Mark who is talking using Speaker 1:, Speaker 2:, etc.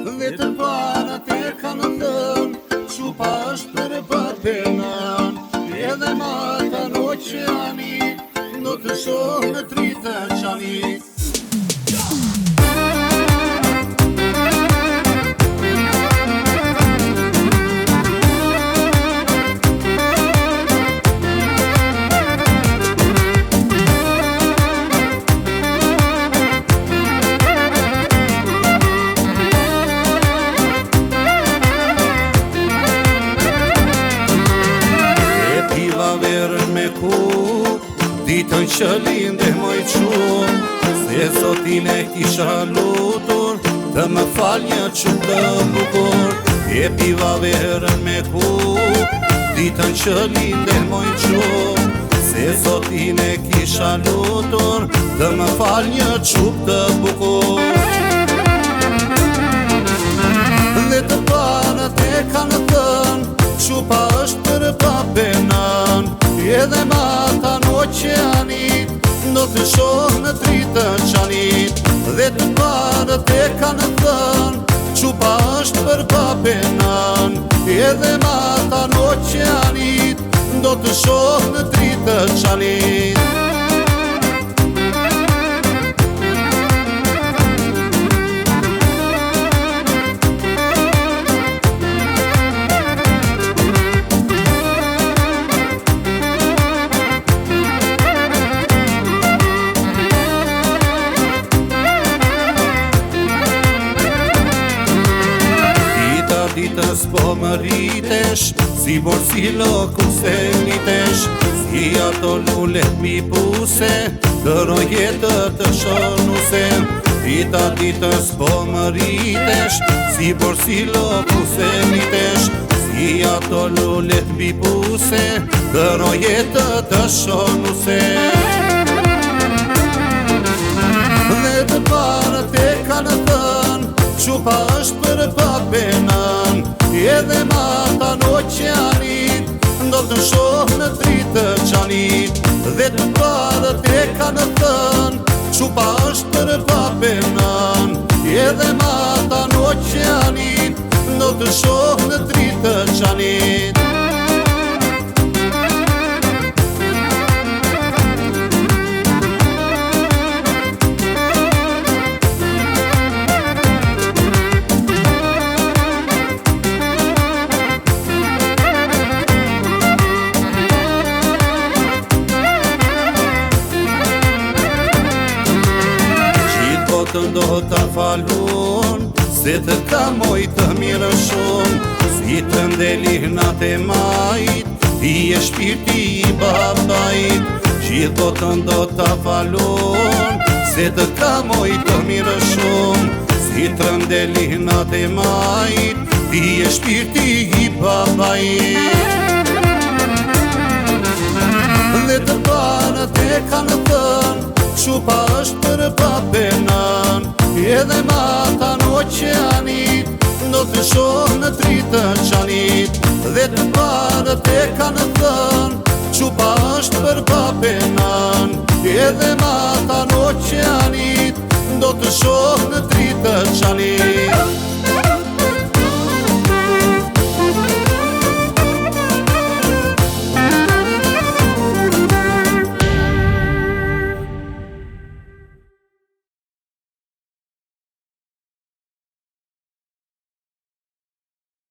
Speaker 1: Dhe të parat e kanë thënë, Qupa është për papenën, edhe mata në oqeanit, do të shohë në tritë qanit.
Speaker 2: Ditën që linde moj qumë, se zotin e kisha lutur, të më fal një qumë të bukur. E piva verën me kup, ditën që linde moj qumë, se zotin e kisha lutur, të më fal një qumë të bukur.
Speaker 1: Dhe të parat e kanë thënë, Qupa është për papenën, edhe mata në oqeanit, do të shohë në tritë qanit. Dhe të parat e kanë thënë, Qupa është për papenën, edhe mata në oqeanit, do të shohë në tritë qanit.
Speaker 2: Ditës po më rritesh, si borsilo ku se nitesh, si ato lullet mi puse, dëro jetë të shonuse. Ditës po më rritesh, si borsilo ku se nitesh, si ato lullet mi puse, dëro jetë të shonuse.
Speaker 1: Dhe të parat e kanë thënë, Qupa është për papenën, edhe mata në oqeanit, do të shohë në tritë qanit. Dhe të parat e kanë thënë, Qupa është për papenën, edhe mata në oqeanit, do të shohë në tritë qanit.
Speaker 2: Do të falun, se të kamoj të mirë shumë, si të ndeli natë e majt, ti e shpirti i babait. Gjithë botën do të falun, se të kamoj të mirë shumë, si të ndeli natë e majt, ti e shpirti i babait.
Speaker 1: Dhe të parat e kanë thënë, Qupa është për papenën, edhe mata në oqeanit, do të shohë në tritë qanit. Dhe të parat e kanë thënë, Qupa është për papenën, edhe mata në oqeanit, do të shohë në tritë qanit.